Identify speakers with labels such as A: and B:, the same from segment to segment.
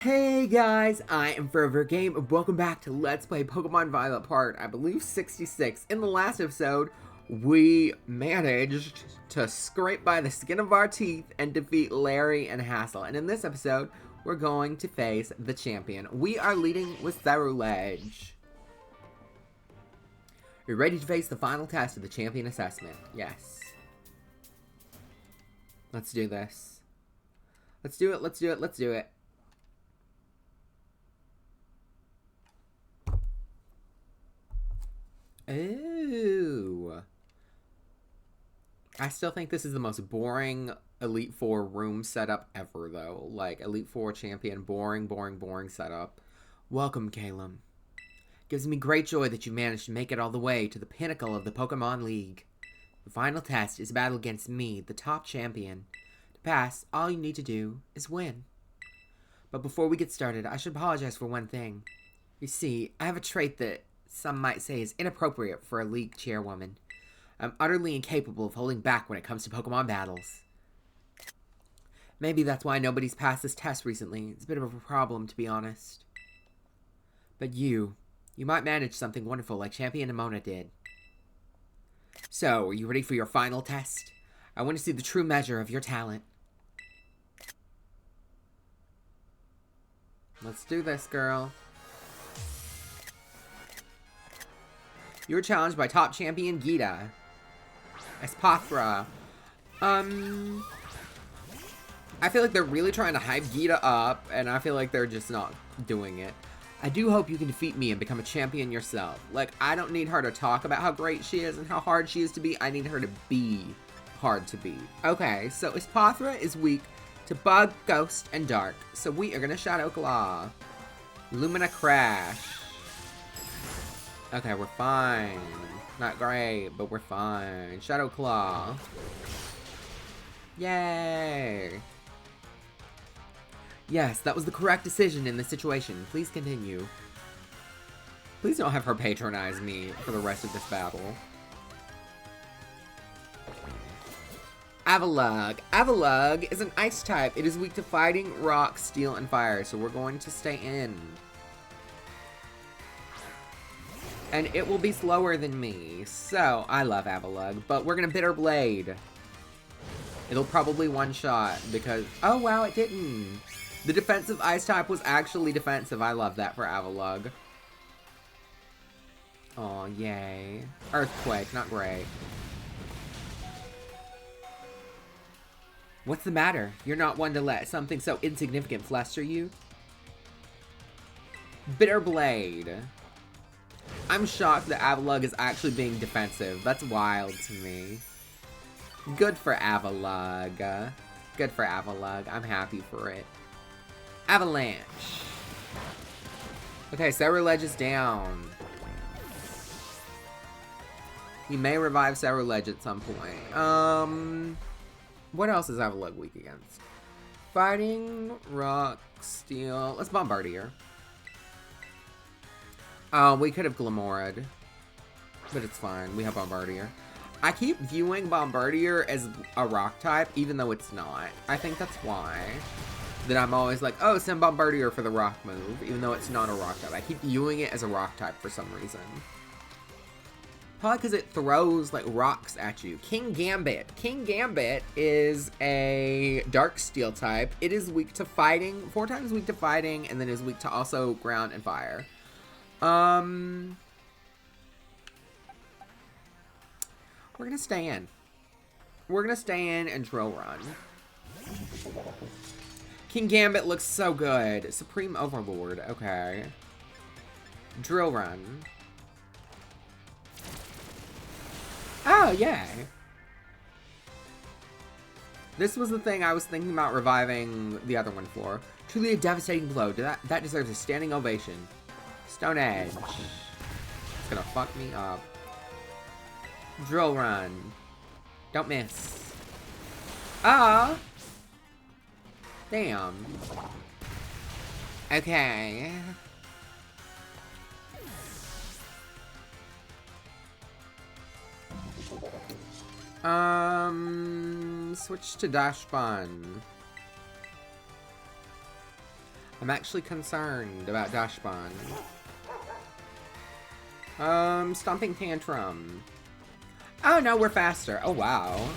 A: Hey guys, I am ForeverAGame and welcome back to Let's Play Pokemon Violet Part, I believe 66. In the last episode, we managed to scrape by the skin of our teeth and defeat Larry and Hassel. And in this episode, we're going to face the champion. We are leading with Cerulege. You're ready to face the final test of the champion assessment. Yes. Let's do this. Let's do it, let's do it, let's do it. Ooh. I still think this is the most boring Elite Four room setup ever, though. Like, Elite Four champion, boring, boring, boring setup. Welcome, Calum. Gives me great joy that you managed to make it all the way to the pinnacle of the Pokemon League. The final test is a battle against me, the top champion. To pass, all you need to do is win. But before we get started, I should apologize for one thing. You see, I have a trait that some might say is inappropriate for a league chairwoman. I'm utterly incapable of holding back when it comes to Pokemon battles. Maybe that's why nobody's passed this test recently. It's a bit of a problem, to be honest. But you might manage something wonderful like Champion Nemona did. So, are you ready for your final test? I want to see the true measure of your talent. Let's do this, girl. You were challenged by top champion Geeta. Espathra. I feel like they're really trying to hype Geeta up, and I feel like they're just not doing it. I do hope you can defeat me and become a champion yourself. Like, I don't need her to talk about how great she is and how hard she is to beat. I need her to be hard to beat. Okay, so Espathra is weak to Bug, Ghost, and Dark. So we are going to Shadow Claw. Lumina Crash. Okay, we're fine. Not great, but we're fine. Shadow Claw. Yay! Yes, that was the correct decision in this situation. Please continue. Please don't have her patronize me for the rest of this battle. Avalugg. Avalugg is an ice type. It is weak to fighting, rock, steel, and fire, so we're going to stay in. And it will be slower than me. So, I love Avalugg, but we're going to Bitter Blade. It'll probably one-shot because... Oh, wow, it didn't. The defensive ice type was actually defensive. I love that for Avalugg. Aw, yay. Earthquake, not great. What's the matter? You're not one to let something so insignificant fluster you? Bitter Blade. I'm shocked that Avalugg is actually being defensive. That's wild to me. Good for Avalugg. Good for Avalugg. I'm happy for it. Avalanche. Okay, Cerulege is down. He may revive Cerulege at some point. What else is Avalugg weak against? Fighting, rock, steel. Let's Bombardier. Oh, we could have Glamour'd, but it's fine. We have Bombardier. I keep viewing Bombardier as a rock type, even though it's not. I think that's why. That I'm always like, oh, send Bombardier for the rock move, even though it's not a rock type. I keep viewing it as a rock type for some reason. Probably because it throws, like, rocks at you. King Gambit. King Gambit is a dark steel type. It is weak to fighting, 4 times weak to fighting, and then is weak to also ground and fire. We're gonna stay in. We're gonna stay in and Drill Run. King Gambit looks so good. Supreme Overlord, okay. Drill Run. Oh, yay. This was the thing I was thinking about reviving the other one for. Truly a devastating blow. That deserves a standing ovation. Stone Edge. It's gonna fuck me up. Drill Run. Don't miss. Ah! Damn. Okay. Switch to Dash Fun. I'm actually concerned about Dashbun. Stomping Tantrum. Oh no, we're faster. Oh wow.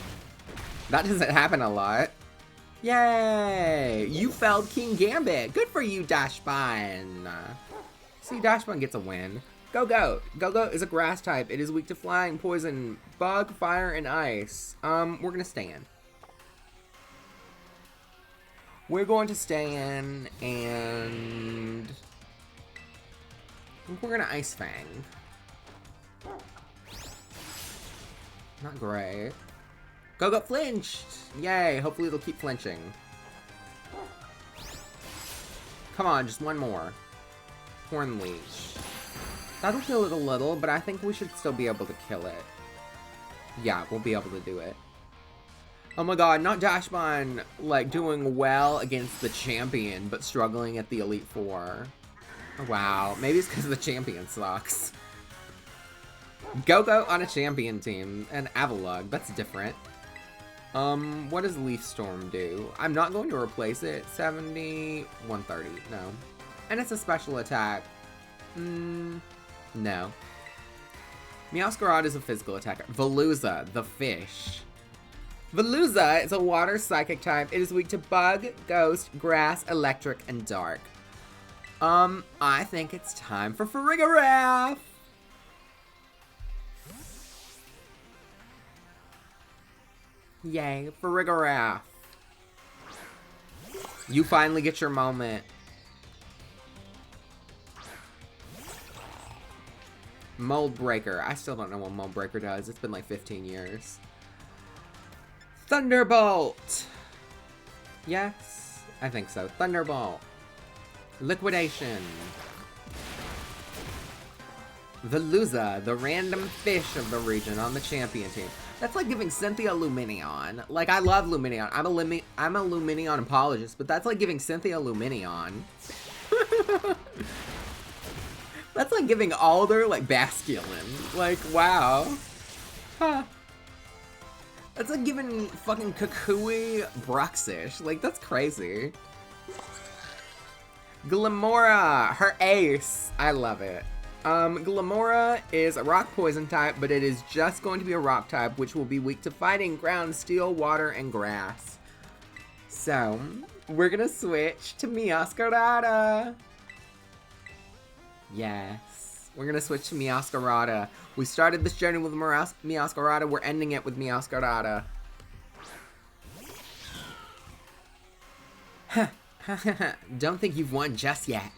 A: That doesn't happen a lot. Yay! You felled King Gambit. Good for you, Dashbun. See, Dashbun gets a win. Go-Goat. Go-Goat is a grass type. It is weak to flying, poison, bug, fire, and ice. We're gonna stand. We're going to stand, and I think we're gonna Ice Fang. Not great. Go-Goat flinched! Yay, hopefully it'll keep flinching. Come on, just one more. Horn Leech. That'll kill it a little, but I think we should still be able to kill it. Yeah, we'll be able to do it. Oh my god, not Dashbun, like, doing well against the champion, but struggling at the Elite Four. Oh, wow, maybe it's because the champion sucks. Go-Go on a champion team, and Avalugg, that's different. What does Leaf Storm do? I'm not going to replace it. 70, 130, no. And it's a special attack. No. Meowscarada is a physical attacker. Veluza, the fish. Veluza is a water psychic type. It is weak to bug, ghost, grass, electric, and dark. I think it's time for Farigiraf. Yay, Farigiraf. You finally get your moment. Mold Breaker. I still don't know what Mold Breaker does. It's been like 15 years. Thunderbolt! Yes, I think so. Thunderbolt. Liquidation. Veluza, the random fish of the region on the champion team. That's like giving Cynthia Luminion. Like, I love Luminion. I'm a Luminion apologist, but that's like giving Cynthia Luminion. That's like giving Alder, like, Basculin. Like, wow. Huh. That's like giving fucking Kukui Bruxish. Like, that's crazy. Glamora, her ace. I love it. Glamora is a rock poison type, but it is just going to be a rock type, which will be weak to fighting, ground, steel, water, and grass. So, we're gonna switch to Meowscarada. Yes, we're gonna switch to Meowscarada. We started this journey with Meowscarada, we're ending it with Meowscarada. Don't think you've won just yet.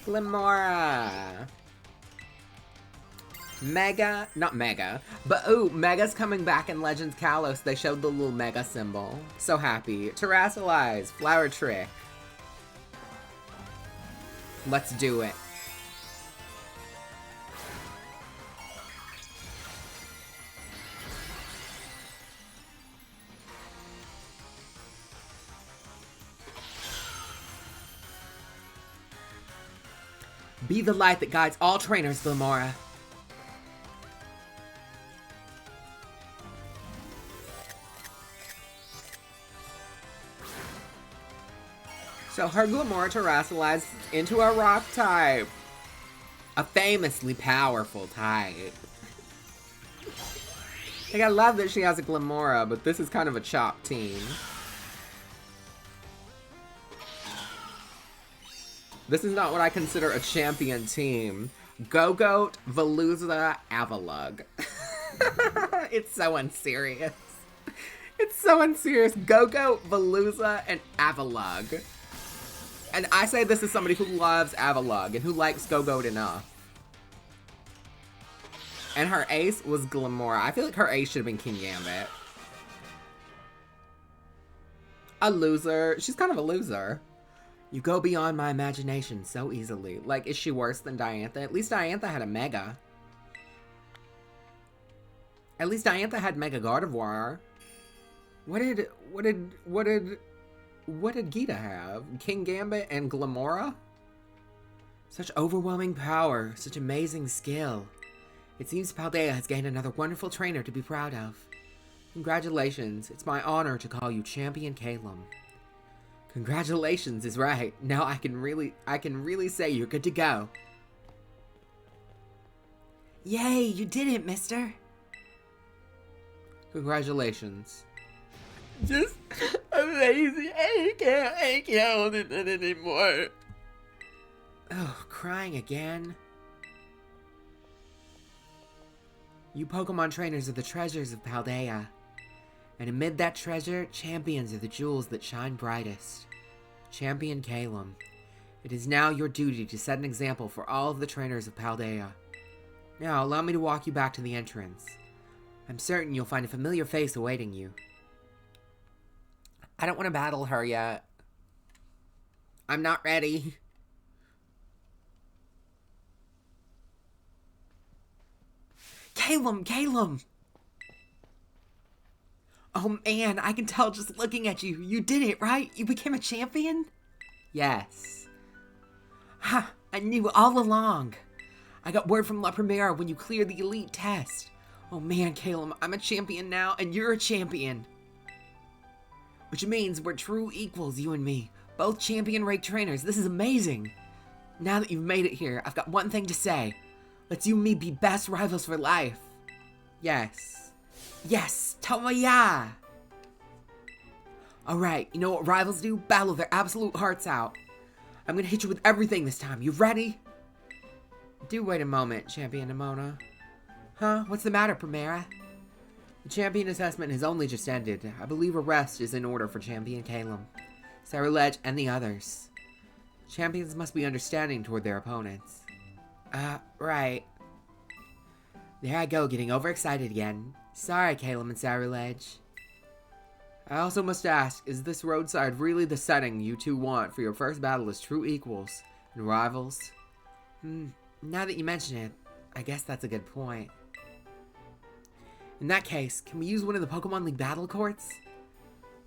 A: Glamora. Mega, not Mega, but ooh, Mega's coming back in Legends Kalos. They showed the little Mega symbol. So happy. Terrastalize, Flower Trick. Let's do it. Be the light that guides all trainers, Glamora. So her Glamora Terrastalized into a rock type. A famously powerful type. Like, I love that she has a Glamora, but this is kind of a chopped team. This is not what I consider a champion team. Go-Goat, Veluza, Avalugg. It's so unserious. It's so unserious. Go-Goat, Veluza, and Avalugg. And I say this as somebody who loves Avalugg and who likes Go-Goat enough. And her ace was Glamora. I feel like her ace should have been King Gambit. A loser. She's kind of a loser. You go beyond my imagination so easily. Like, is she worse than Diantha? At least Diantha had a Mega. At least Diantha had Mega Gardevoir. What did Geeta have? King Gambit and Glamora? Such overwhelming power, such amazing skill. It seems Paldea has gained another wonderful trainer to be proud of. Congratulations. It's my honor to call you Champion Calum. Congratulations is right. Now I can really say you're good to go. Yay, you did it, mister. Congratulations. Just amazing. I can't hold it anymore. Oh, crying again? You Pokemon trainers are the treasures of Paldea. And amid that treasure, champions are the jewels that shine brightest. Champion Calum, it is now your duty to set an example for all of the trainers of Paldea. Now, allow me to walk you back to the entrance. I'm certain you'll find a familiar face awaiting you. I don't want to battle her yet. I'm not ready. Calum! Oh man, I can tell just looking at you. You did it, right? You became a champion? Yes. Ha! I knew all along. I got word from La Primera when you cleared the elite test. Oh man, Calum, I'm a champion now, and you're a champion. Which means we're true equals, you and me. Both champion-ranked trainers. This is amazing. Now that you've made it here, I've got one thing to say. Let's you and me be best rivals for life. Yes. Yes, Tomoya! Alright, you know what rivals do? Battle their absolute hearts out. I'm gonna hit you with everything this time. You ready? Do wait a moment, Champion Nemona. Huh? What's the matter, Primera? The champion assessment has only just ended. I believe a rest is in order for Champion Calum, Sarilege, and the others. Champions must be understanding toward their opponents. Right. There I go, getting overexcited again. Sorry, Calum and Sarilege. I also must ask, is this roadside really the setting you two want for your first battle as true equals and rivals? Now that you mention it, I guess that's a good point. In that case, can we use one of the Pokemon League battle courts?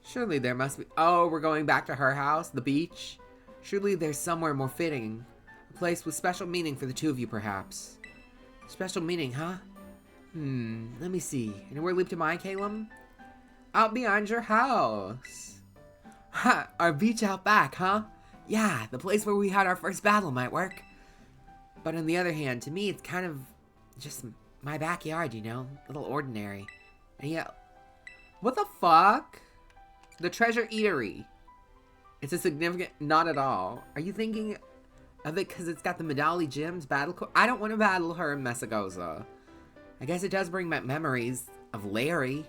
A: Surely there must be... Oh, we're going back to her house? The beach? Surely there's somewhere more fitting. A place with special meaning for the two of you, perhaps. Special meaning, huh? Let me see. Anywhere leap to mind, Calum? Out behind your house. Ha! Our beach out back, huh? Yeah, the place where we had our first battle might work. But on the other hand, to me, it's kind of just my backyard, you know? A little ordinary. And yeah. What the fuck? The Treasure Eatery. It's a significant... Not at all. Are you thinking of it because it's got the Medali Gym's battle course? I don't want to battle her in Mesagoza. I guess it does bring back memories of Larry.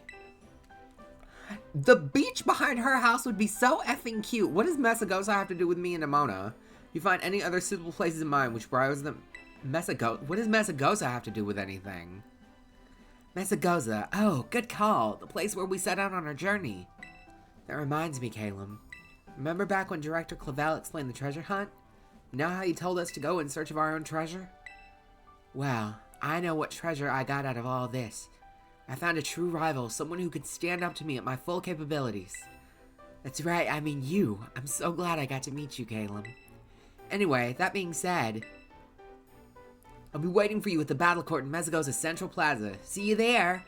A: The beach behind her house would be so effing cute. What does Mesagoza have to do with me and Nemona? You find any other suitable places in mind which browse them? Mesagoza? What does Mesagoza have to do with anything? Mesagoza. Oh, good call. The place where we set out on our journey. That reminds me, Calum. Remember back when Director Clavel explained the treasure hunt? You know how he told us to go in search of our own treasure? Well, I know what treasure I got out of all this. I found a true rival, someone who could stand up to me at my full capabilities. That's right, I mean you. I'm so glad I got to meet you, Calum. Anyway, that being said, I'll be waiting for you at the battle court in Mesagoza Central Plaza. See you there!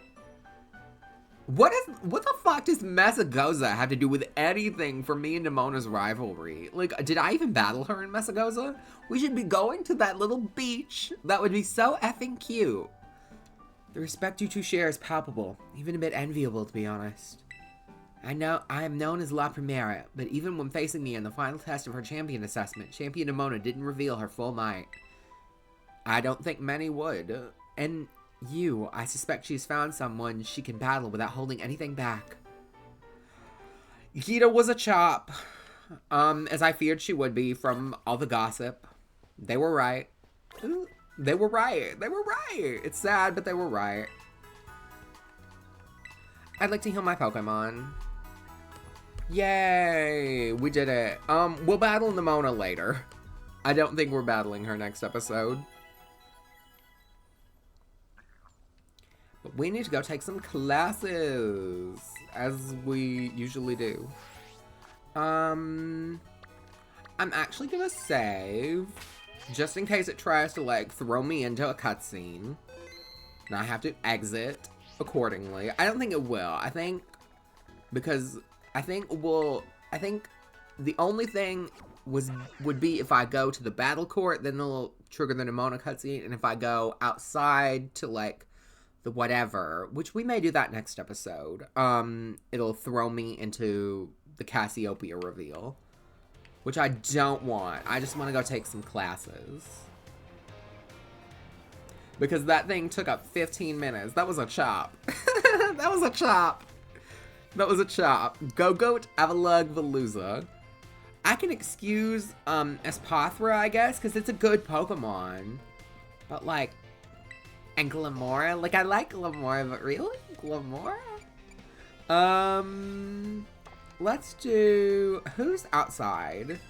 A: What the fuck does Mesagoza have to do with anything for me and Nemona's rivalry? Like, did I even battle her in Mesagoza? We should be going to that little beach. That would be so effing cute. The respect you two share is palpable, even a bit enviable, to be honest. I am known as La Primera, but even when facing me in the final test of her champion assessment, Champion Nemona didn't reveal her full might. I don't think many would. And I suspect she's found someone she can battle without holding anything back. Geeta was a chop, as I feared she would be from all the gossip. They were right. They were right. It's sad, but they were right. I'd like to heal my Pokemon. Yay! We did it. We'll battle Nemona later. I don't think we're battling her next episode. But we need to go take some classes, as we usually do. I'm actually gonna save, just in case it tries to, like, throw me into a cutscene. And I have to exit. accordingly. I don't think it will. I think because I think the only thing would be if I go to the battle court, then they'll trigger the Nemona cutscene, and if I go outside to like the whatever, which we may do that next episode, it'll throw me into the Cassiopeia reveal, which I don't want. I just want to go take some classes. Because that thing took up 15 minutes. That was a chop. That was a chop. That was a chop. Go-Goat, Avalug, Veluza. I can excuse Espathra, I guess, because it's a good Pokemon. But, like, and Glamora? Like, I like Glamora, but really? Glamora? Let's do... Who's outside?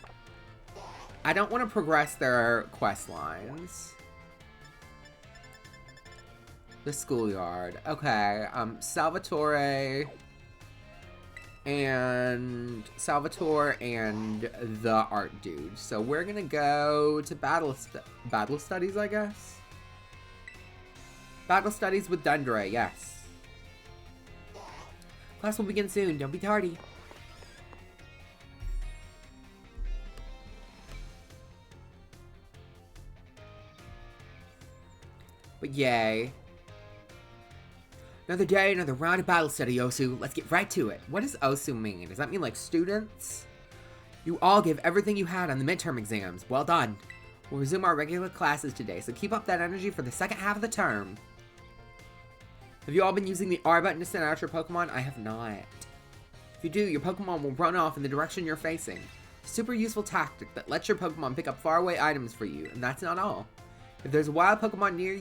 A: I don't want to progress their quest lines. The schoolyard. Okay, Salvatore and the art dude. So we're gonna go to battle studies, I guess. Battle studies with Dundray, yes. Class will begin soon. Don't be tardy. But yay. Another day, another round of battle study, Osu. Let's get right to it. What does Osu mean? Does that mean, like, students? You all give everything you had on the midterm exams. Well done. We'll resume our regular classes today, so keep up that energy for the second half of the term. Have you all been using the R button to send out your Pokemon? I have not. If you do, your Pokemon will run off in the direction you're facing. Super useful tactic that lets your Pokemon pick up faraway items for you, and that's not all. If there's a wild Pokemon near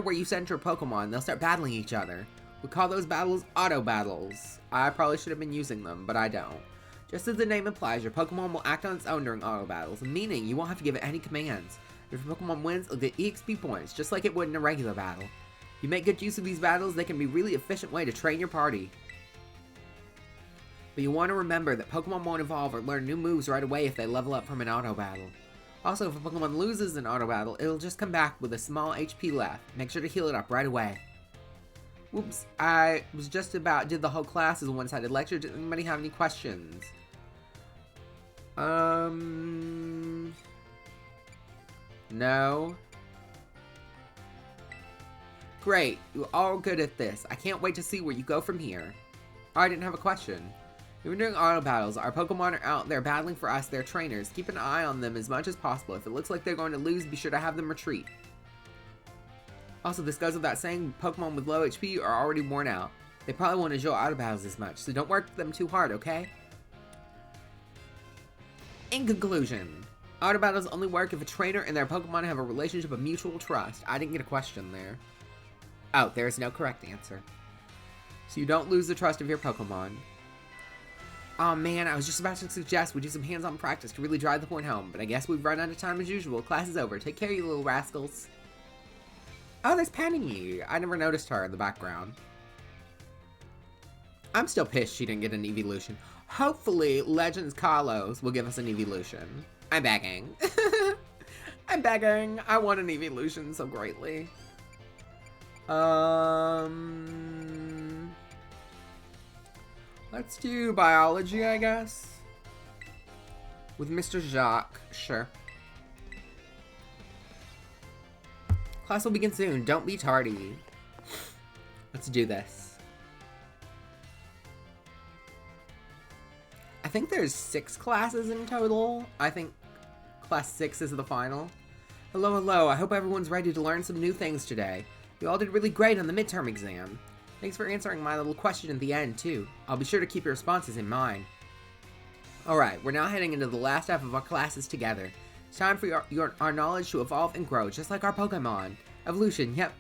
A: where you send your Pokemon, they'll start battling each other. We call those battles auto battles. I probably should have been using them, but I don't. Just as the name implies, your Pokemon will act on its own during auto battles, meaning you won't have to give it any commands. If your Pokemon wins, it'll get EXP points, just like it would in a regular battle. If you make good use of these battles, they can be a really efficient way to train your party. But you want to remember that Pokemon won't evolve or learn new moves right away if they level up from an auto battle. Also, if a Pokemon loses an auto battle, it'll just come back with a small HP left. Make sure to heal it up right away. Whoops, I was just did the whole class as a one-sided lecture. Does anybody have any questions? No? Great, you're all good at this. I can't wait to see where you go from here. Oh, I didn't have a question. Even during auto battles, our Pokemon are out there battling for us, their trainers. Keep an eye on them as much as possible. If it looks like they're going to lose, be sure to have them retreat. Also, this goes without saying, Pokemon with low HP are already worn out. They probably won't enjoy auto battles as much, so don't work them too hard, okay? In conclusion, auto battles only work if a trainer and their Pokemon have a relationship of mutual trust. I didn't get a question there. Oh, there is no correct answer. So you don't lose the trust of your Pokemon. Oh man, I was just about to suggest we do some hands-on practice to really drive the point home, but I guess we've run out of time as usual. Class is over. Take care, you little rascals. Oh, there's Panini. I never noticed her in the background. I'm still pissed she didn't get an evolution. Hopefully, Legends Kalos will give us an evolution. I'm begging. I'm begging. I want an evolution so greatly. Let's do biology, I guess. With Mr. Jacques, sure. Class will begin soon. Don't be tardy. Let's do this. I think there's 6 classes in total. I think class 6 is the final. Hello, hello. I hope everyone's ready to learn some new things today. You all did really great on the midterm exam. Thanks for answering my little question at the end, too. I'll be sure to keep your responses in mind. Alright, we're now heading into the last half of our classes together. It's time for our knowledge to evolve and grow, just like our Pokemon. Evolution, yep,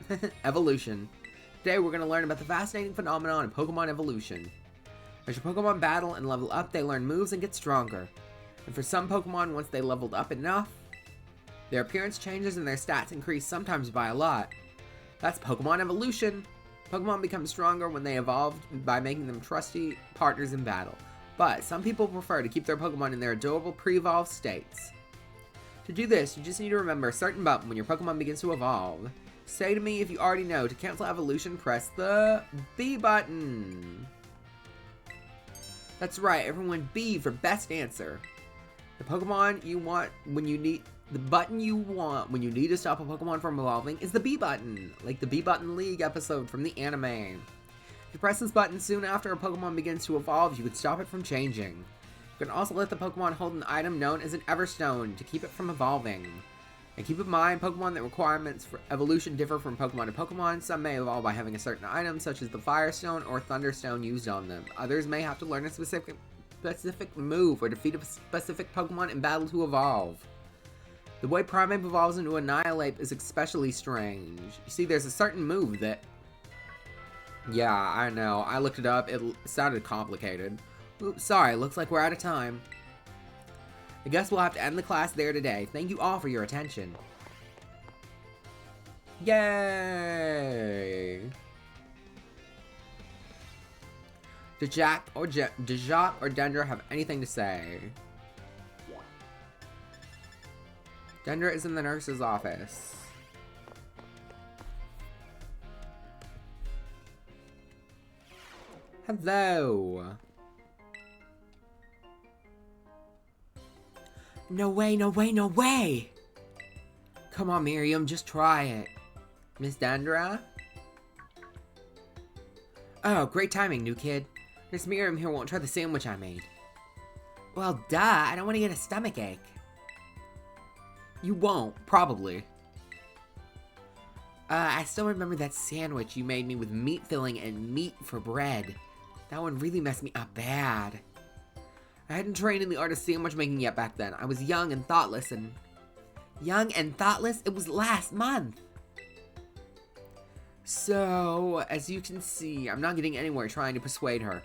A: evolution. Today we're going to learn about the fascinating phenomenon of Pokemon evolution. As your Pokemon battle and level up, they learn moves and get stronger. And for some Pokemon, once they leveled up enough, their appearance changes and their stats increase, sometimes by a lot. That's Pokemon evolution. Pokemon become stronger when they evolve by making them trusty partners in battle. But some people prefer to keep their Pokemon in their adorable pre-evolved states. To do this, you just need to remember a certain button when your Pokemon begins to evolve. Say to me if you already know. To cancel evolution, press the B button. That's right, everyone, B for best answer. The Pokemon you want when you need... The button you want when you need to stop a Pokemon from evolving is the B button, like the B Button League episode from the anime. If you press this button soon after a Pokemon begins to evolve, you can stop it from changing. You can also let the Pokemon hold an item known as an Everstone to keep it from evolving. And keep in mind, Pokemon that requirements for evolution differ from Pokemon to Pokemon. Some may evolve by having a certain item, such as the Firestone or Thunderstone used on them. Others may have to learn a specific move or defeat a specific Pokemon in battle to evolve. The way Primeape evolves into Annihilape is especially strange. You see, there's a certain move that... Yeah, I know. I looked it up. It sounded complicated. Oops, sorry. Looks like we're out of time. I guess we'll have to end the class there today. Thank you all for your attention. Yay! Did Jacques or Dendra have anything to say? Dendra is in the nurse's office. Hello. No way, no way, no way! Come on, Miriam, just try it. Miss Dendra? Oh, great timing, new kid. Miss Miriam here won't try the sandwich I made. Well, duh, I don't want to get a stomachache. You won't, probably. I still remember that sandwich you made me with meat filling and meat for bread. That one really messed me up bad. I hadn't trained in the art of sandwich making yet back then. I was young and thoughtless and... Young and thoughtless? It was last month! So, as you can see, I'm not getting anywhere trying to persuade her.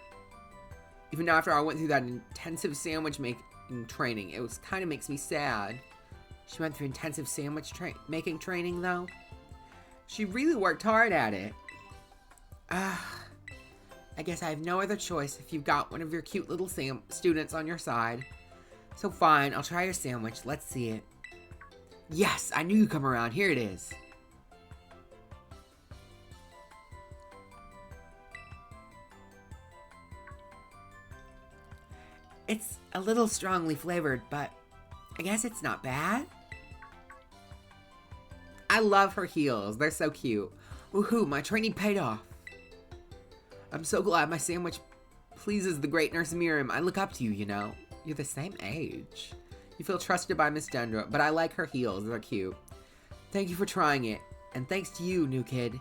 A: Even after I went through that intensive sandwich making training, it kind of makes me sad. She went through intensive sandwich making training, though. She really worked hard at it. I guess I have no other choice if you've got one of your cute little students on your side. So fine, I'll try your sandwich. Let's see it. Yes, I knew you'd come around. Here it is. It's a little strongly flavored, but I guess it's not bad. I love her heels. They're so cute. Woohoo, my training paid off. I'm so glad my sandwich pleases the great Nurse Miriam. I look up to you, you know. You're the same age. You feel trusted by Miss Dendra, but I like her heels. They're cute. Thank you for trying it. And thanks to you, new kid.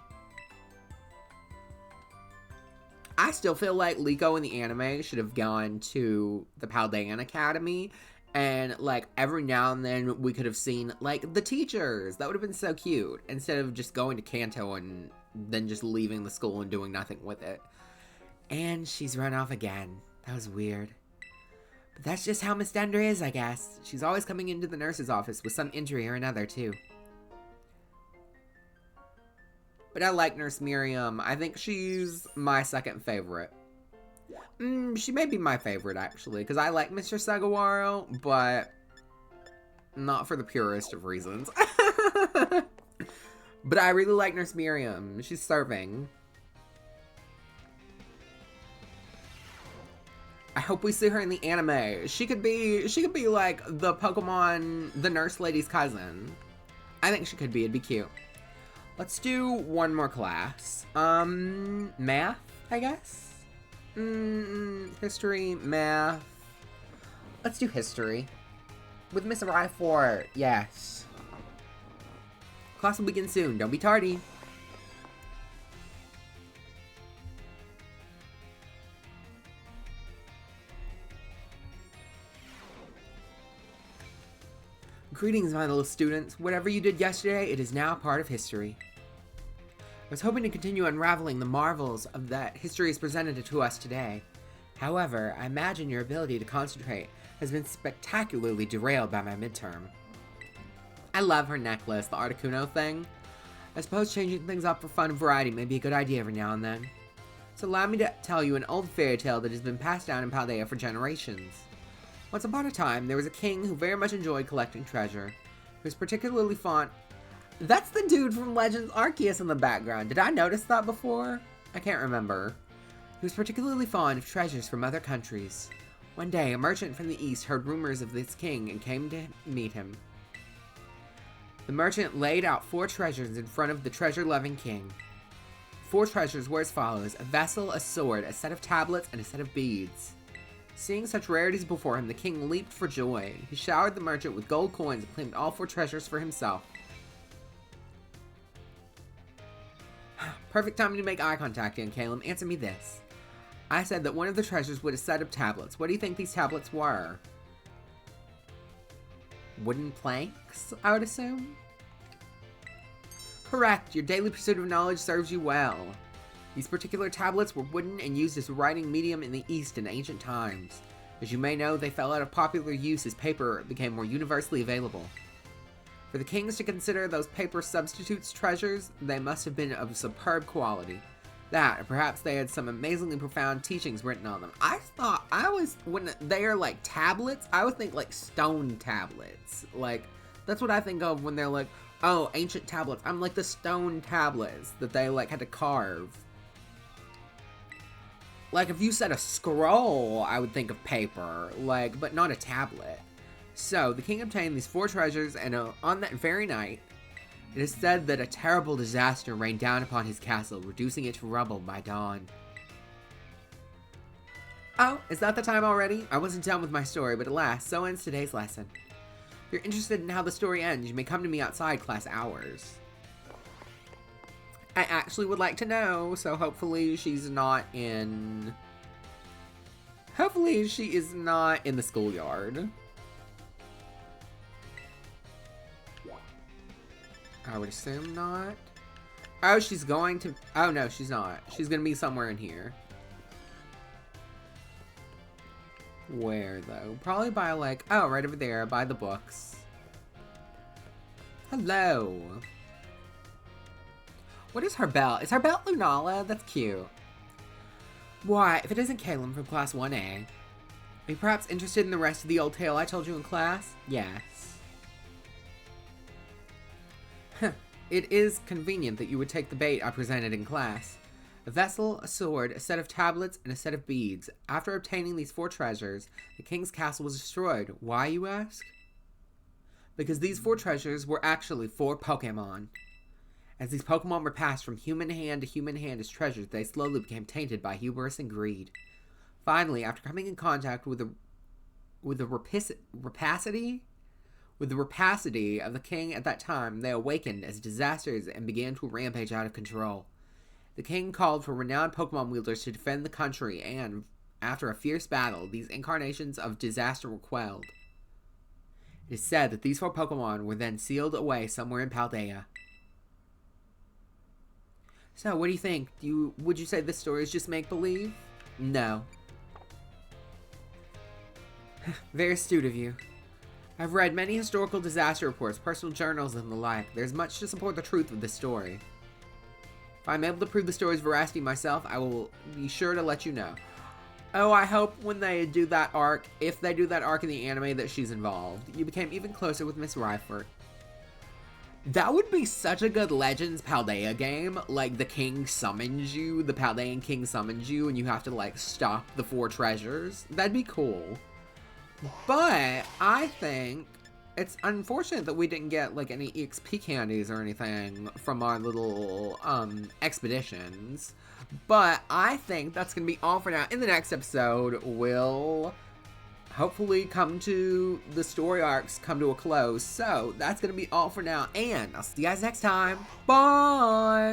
A: I still feel like Liko in the anime should have gone to the Paldean Academy. And, like, every now and then we could have seen, like, the teachers. That would have been so cute. Instead of just going to Kanto and then just leaving the school and doing nothing with it. And she's run off again. That was weird. But that's just how Miss Dendra is, I guess. She's always coming into the nurse's office with some injury or another, too. But I like Nurse Miriam. I think she's my second favorite. She may be my favorite, actually, because I like Mr. Sugawara, but not for the purest of reasons. But I really like Nurse Miriam. She's serving. I hope we see her in the anime. She could be like the Pokemon, the nurse lady's cousin. I think she could be. It'd be cute. Let's do one more class. Math, I guess? History, math. Let's do history. With Miss Ryford, yes. Class will begin soon. Don't be tardy. Greetings, my little students. Whatever you did yesterday, it is now part of history. I was hoping to continue unraveling the marvels of that history is presented to us today. However, I imagine your ability to concentrate has been spectacularly derailed by my midterm. I love her necklace, the Articuno thing. I suppose changing things up for fun and variety may be a good idea every now and then. So allow me to tell you an old fairy tale that has been passed down in Paldea for generations. Once upon a time, there was a king who very much enjoyed collecting treasure. He was particularly fond That's the dude from Legends Arceus in the background. Did I notice that before? I can't remember. He was particularly fond of treasures from other countries. One day, a merchant from the east heard rumors of this king and came to meet him. The merchant laid out 4 treasures in front of the treasure-loving king. 4 treasures were as follows: a vessel, a sword, a set of tablets, and a set of beads. Seeing such rarities before him, the king leaped for joy. He showered the merchant with gold coins and claimed all 4 treasures for himself. Perfect time to make eye contact, young Caleb. Answer me this. I said that one of the treasures was a set of tablets. What do you think these tablets were? Wooden planks, I would assume? Correct. Your daily pursuit of knowledge serves you well. These particular tablets were wooden and used as a writing medium in the East in ancient times. As you may know, they fell out of popular use as paper became more universally available. For the kings to consider those paper substitutes treasures, they must have been of superb quality. That, or perhaps they had some amazingly profound teachings written on them. When they are like tablets, I would think like stone tablets. Like, that's what I think of when they're like, oh, ancient tablets. I'm like the stone tablets that they like had to carve. Like, if you said a scroll, I would think of paper, like, but not a tablet. So, the king obtained these 4 treasures, and on that very night, it is said that a terrible disaster rained down upon his castle, reducing it to rubble by dawn. Oh, is that the time already? I wasn't done with my story, but alas, so ends today's lesson. If you're interested in how the story ends, you may come to me outside class hours. I actually would like to know, so hopefully she's not in... Hopefully she is not in the schoolyard. I would assume not. Oh, she's going to... Oh, no, she's not. She's going to be somewhere in here. Where, though? Probably by, like... Oh, right over there, by the books. Hello. What is her belt? Is her belt Lunala? That's cute. Why, if it isn't Caleb from Class 1A. Are you perhaps interested in the rest of the old tale I told you in class? Yes. It is convenient that you would take the bait I presented in class. A vessel, a sword, a set of tablets, and a set of beads. After obtaining these 4 treasures, the king's castle was destroyed. Why, you ask? Because these 4 treasures were actually 4 Pokemon. As these Pokemon were passed from human hand to human hand as treasures, they slowly became tainted by hubris and greed. Finally, after coming in contact with the rapacity of the king at that time, they awakened as disasters and began to rampage out of control. The king called for renowned Pokemon wielders to defend the country, and after a fierce battle, these incarnations of disaster were quelled. It is said that these 4 Pokemon were then sealed away somewhere in Paldea. So, what do you think? Would you say this story is just make-believe? No. Very astute of you. I've read many historical disaster reports, personal journals, and the like. There's much to support the truth of this story. If I'm able to prove the story's veracity myself, I will be sure to let you know. Oh, I hope when they do that arc, if they do that arc in the anime, that she's involved. You became even closer with Miss Ryford. That would be such a good Legends Paldea game. Like, the king summons you, the Paldean king summons you, and you have to, like, stop the 4 treasures. That'd be cool. But I think it's unfortunate that we didn't get, like, any EXP candies or anything from our little, expeditions. But I think that's gonna be all for now. In the next episode, we'll hopefully the story arcs come to a close. So, that's gonna be all for now. And I'll see you guys next time. Bye!